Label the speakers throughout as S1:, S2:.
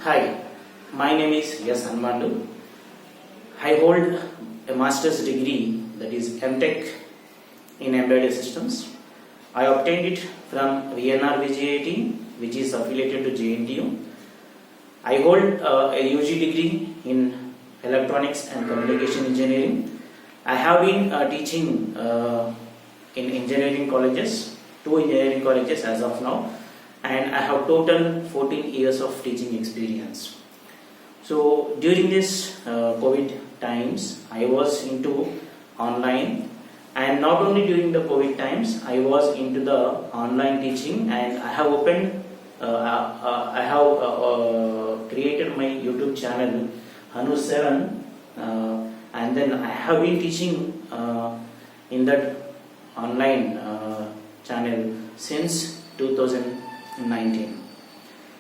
S1: Hi, my name is HANU7. I hold a master's degree, that is MTech in embedded systems. I obtained it from VNR-VGIT, which is affiliated to JNTU. I hold a UG degree in electronics and communication engineering. I have been teaching in engineering colleges, 2 engineering colleges as of now, and I have total 14 years of teaching experience. So during this COVID times, I was into online, and not only during the COVID times, I was into the online teaching, and I have opened, I have created my YouTube channel HANU7, and then I have been teaching in that online channel since 2019.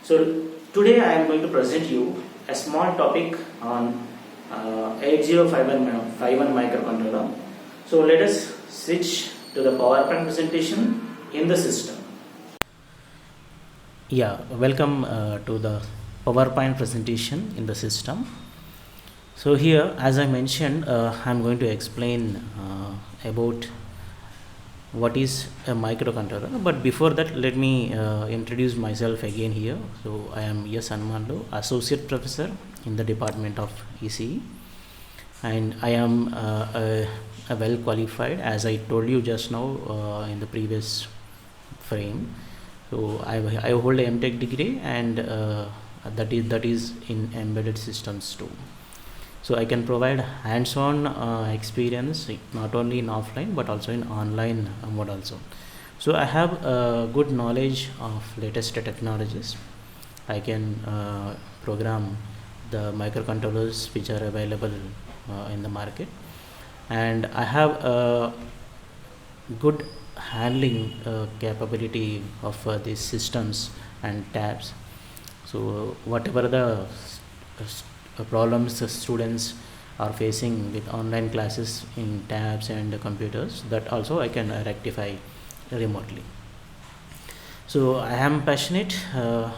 S1: So today I am going to present you a small topic on 8051 microcontroller. So let us switch to the PowerPoint presentation in the system. Yeah, welcome to the PowerPoint presentation in the system. So here, as I mentioned, I'm going to explain about what is a microcontroller. But before that, let me introduce myself again here. So I am HANU7, Associate Professor in the Department of ECE, and I am a well qualified, as I told you just now in the previous frame. So I hold a MTech degree, and that is in embedded systems too. So I can provide hands-on experience not only in offline but also in online mode also. So I have good knowledge of latest technologies. I can program the microcontrollers which are available in the market, and I have good handling capability of these systems and tabs. So whatever the problems the students are facing with online classes in tabs and computers, that also I can rectify remotely. So I am passionate a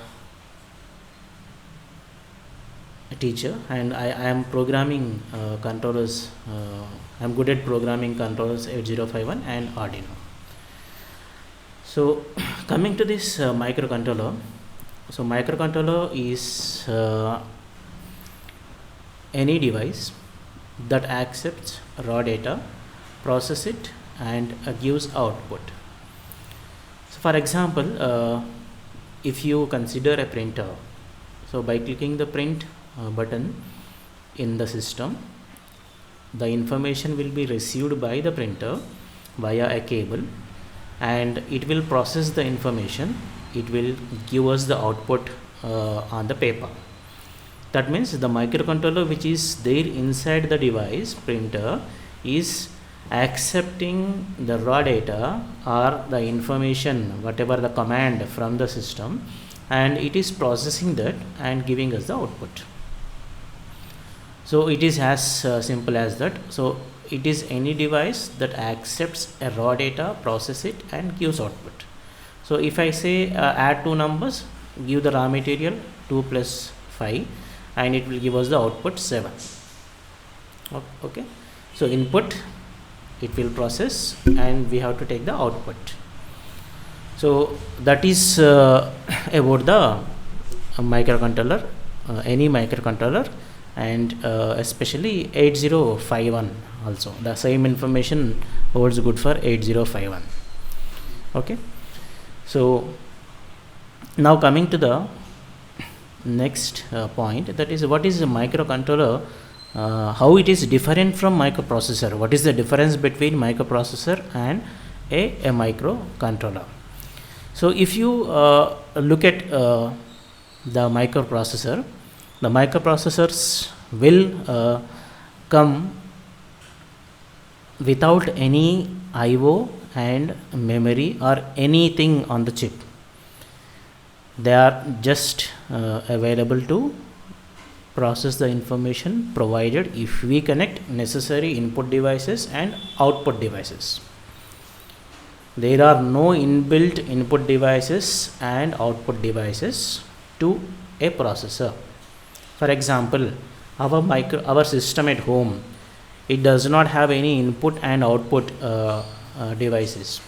S1: teacher, and I am programming controllers. I am good at programming controllers 8051 and Arduino. So coming to this microcontroller, so microcontroller is any device that accepts raw data, process it, and gives output. So for example, if you consider a printer, so by clicking the print button in the system, the information will be received by the printer via a cable, and it will process the information. It will give us the output on the paper. That means the microcontroller which is there inside the device printer is accepting the raw data or the information, whatever the command from the system, and it is processing that and giving us the output. So it is as simple as that. So it is any device that accepts a raw data, process it, and gives output. So if I say add 2 numbers, give the raw material 2 plus 5, and it will give us the output 7. Okay, so input it will process, and we have to take the output. So that is about the microcontroller, any microcontroller, and especially 8051 also. The same information holds good for 8051. Okay, so now coming to the next point, that is what is a microcontroller, how it is different from microprocessor, what is the difference between microprocessor and a microcontroller. So if you look at the microprocessor, the microprocessors will come without any IO and memory or anything on the chip. They are just available to process the information provided if we connect necessary input devices and output devices. There are no inbuilt input devices and output devices to a processor. For example, our system at home, it does not have any input and output devices.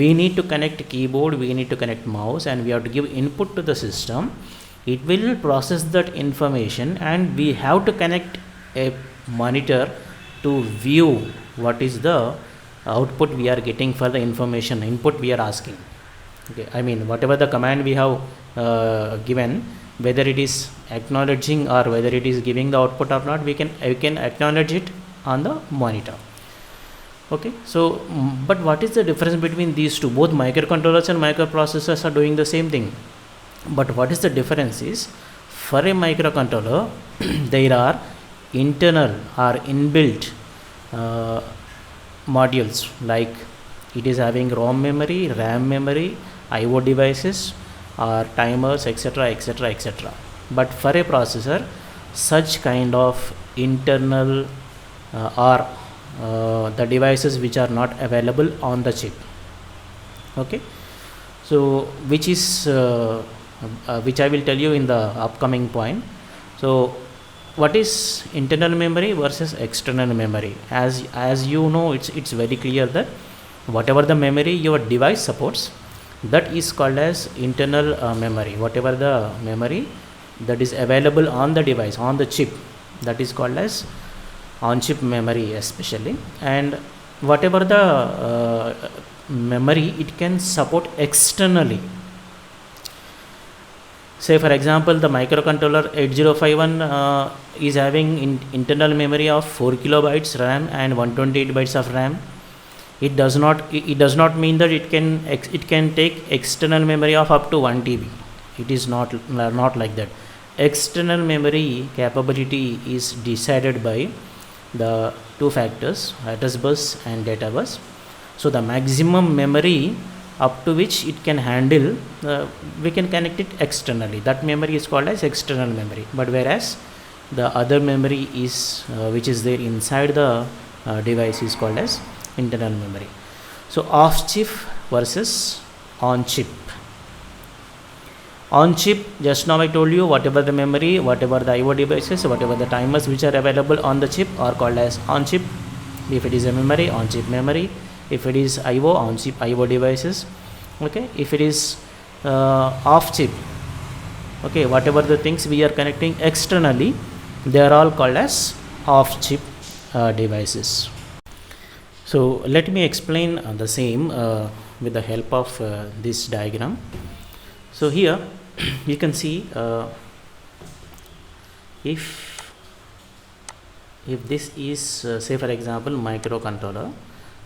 S1: We need to connect keyboard, we need to connect mouse, and we have to give input to the system. It will process that information, and we have to connect a monitor to view what is the output we are getting for the information input we are asking. Okay, I mean whatever the command we have given, whether it is acknowledging or whether it is giving the output or not, we can acknowledge it on the monitor. Okay, so but what is the difference between these two? Both microcontrollers and microprocessors are doing the same thing, but what is the difference is, for a microcontroller there are internal or inbuilt modules, like it is having ROM memory, RAM memory, IO devices or timers, etc., etc., etc. But for a processor, such kind of internal or the devices which are not available on the chip. Okay, so which is which I will tell you in the upcoming point. So what is internal memory versus external memory? As you know, it's very clear that whatever the memory your device supports, that is called as internal memory. Whatever the memory that is available on the device, on the chip, that is called as on chip memory especially. And whatever the memory it can support externally. Say for example, the microcontroller 8051 is having internal memory of 4 kilobytes RAM and 128 bytes of RAM. It does not mean that it can take external memory of up to 1 TB. It is not like that. External memory capability is decided by the two factors, address bus and data bus. So the maximum memory up to which it can handle, we can connect it externally. That memory is called as external memory. But whereas the other memory is which is there inside the device is called as internal memory. So off chip versus on chip. On chip, just now I told you, whatever the memory, whatever the IO devices, whatever the timers which are available on the chip are called as on chip. If it is a memory, on chip memory. If it is IO, on chip IO devices. Okay, if it is off chip, okay, whatever the things we are connecting externally, they are all called as off chip devices. So let me explain the same with the help of this diagram. So here you can see if this is say for example microcontroller,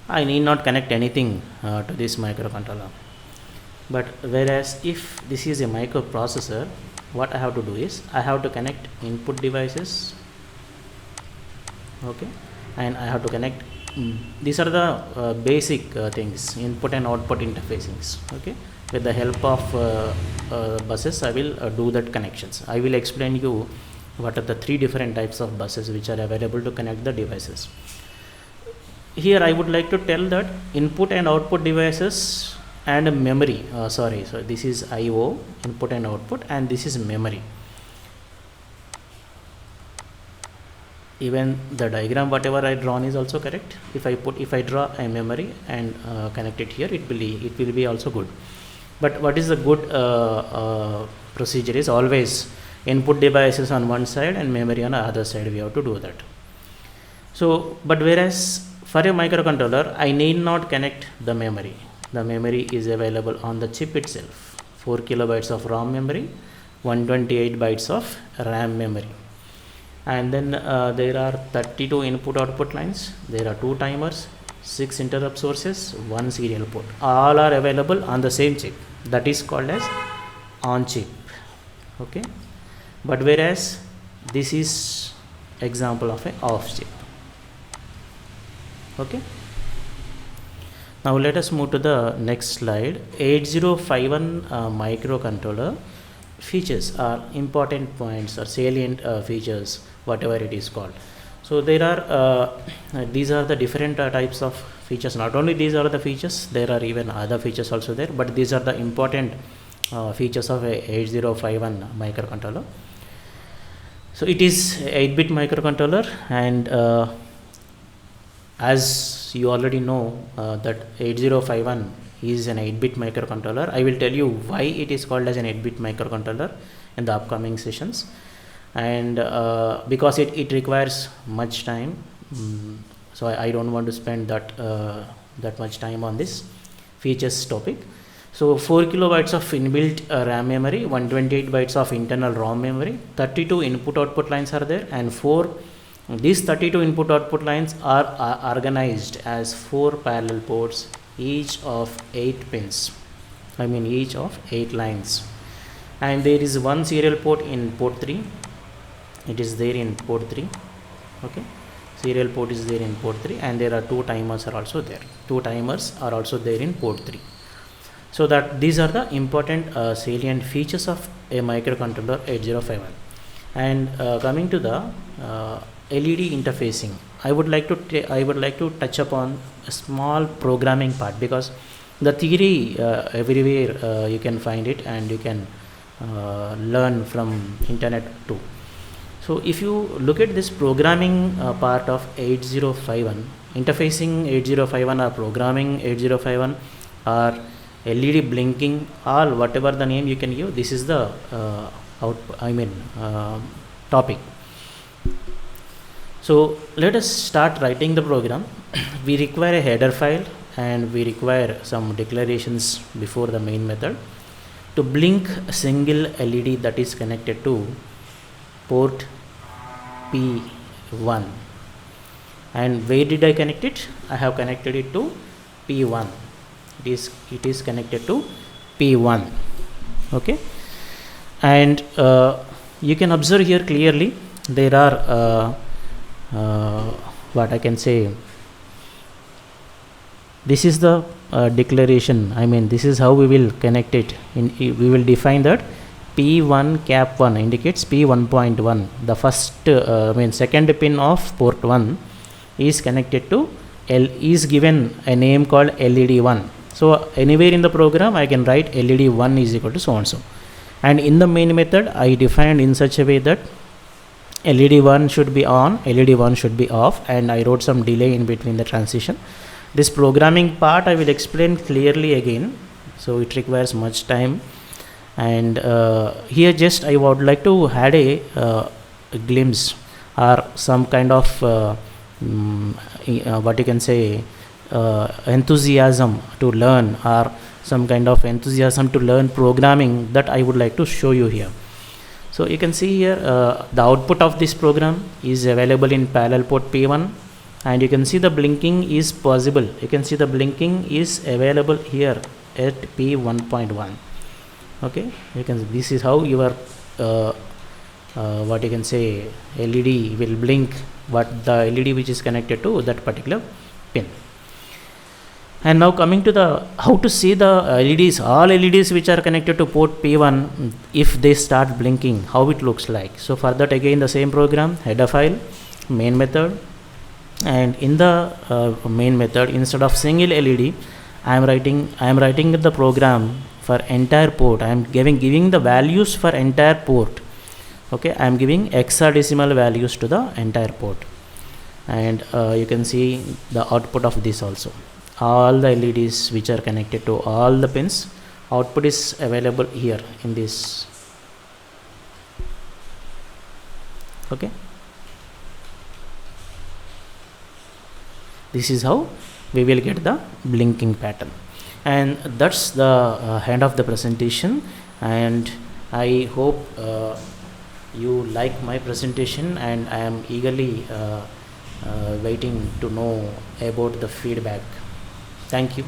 S1: I need not connect anything to this microcontroller. But whereas if this is a microprocessor, what I have to do is I have to connect input devices, okay, and I have to connect these are the basic things, input and output interfacings. Okay, with the help of buses I will do that connections. I will explain you what are the three different types of buses which are available to connect the devices. Here I would like to tell that input and output devices and memory, so this is IO, input and output, and this is memory. Even the diagram whatever I drawn is also correct. If I draw a memory and connect it here, it will be also good. But what is the good procedure is always input devices on one side and memory on the other side. We have to do that. So but whereas for a microcontroller I need not connect the memory. The memory is available on the chip itself. 4 kilobytes of ROM memory, 128 bytes of RAM memory. And then there are 32 input output lines, there are 2 timers, 6 interrupt sources, 1 serial port. All are available on the same chip. That is called as on chip. Okay, but whereas this is example of a off chip. Okay, now let us move to the next slide. 8051 microcontroller features are important points or salient features, whatever it is called. So there are these are the different types of features. Not only these are the features, there are even other features also there, but these are the important features of a 8051 microcontroller. So it is 8-bit microcontroller, and as you already know that 8051 is an 8-bit microcontroller. I will tell you why it is called as an 8-bit microcontroller in the upcoming sessions, and because it requires much time, so I don't want to spend that much time on this features topic. So 4 kilobytes of inbuilt RAM memory, 128 bytes of internal ROM memory, 32 input output lines are there, and these 32 input output lines are organized as 4 parallel ports, each of 8 pins, each of 8 lines, and there is one serial port in port 3. It is there in port 3. Okay, serial port is there in port 3, and there are 2 timers are also there. 2 timers are also there in port 3. So that these are the important salient features of a microcontroller 8051. And coming to the LED interfacing, I would like to touch upon a small programming part, because the theory everywhere you can find it, and you can learn from internet too. So if you look at this programming part of 8051, interfacing 8051 or programming 8051 or LED blinking, or whatever the name you can give, this is the topic. So let us start writing the program. We require a header file, and we require some declarations before the main method to blink a single LED that is connected to port P1. And where did I connect it? I have connected it to P1. It is connected to P1. Okay, and you can observe here clearly there are what I can say, this is the declaration. This is how we will connect it. We will define that P1 cap 1 indicates P1.1. the first second pin of port 1 is connected to is given a name called LED1. So anywhere in the program I can write LED1 is equal to so and so, and in the main method I defined in such a way that LED1 should be on, LED1 should be off, and I wrote some delay in between the transition. This programming part I will explain clearly again, so it requires much time, and here just I would like to add a glimpse or some kind of what you can say enthusiasm to learn, or some kind of enthusiasm to learn programming, that I would like to show you here. So you can see here the output of this program is available in parallel port P1, and you can see the blinking is possible. You can see the blinking is available here at P1.1. okay, you can, this is how your what you can say LED will blink, what the LED which is connected to that particular pin. And now coming to the how to see the LEDs, all LEDs which are connected to port P1, if they start blinking, how it looks like. So for that again the same program, header file, main method, and in the main method, instead of single LED, I am writing the program for entire port. I am giving the values for entire port. Okay, I am giving hexadecimal values to the entire port, and you can see the output of this also. All the LEDs which are connected to all the pins, output is available here in this. Okay, this is how we will get the blinking pattern, and that's the end of the presentation. And I hope you like my presentation, and I am eagerly waiting to know about the feedback. Thank you.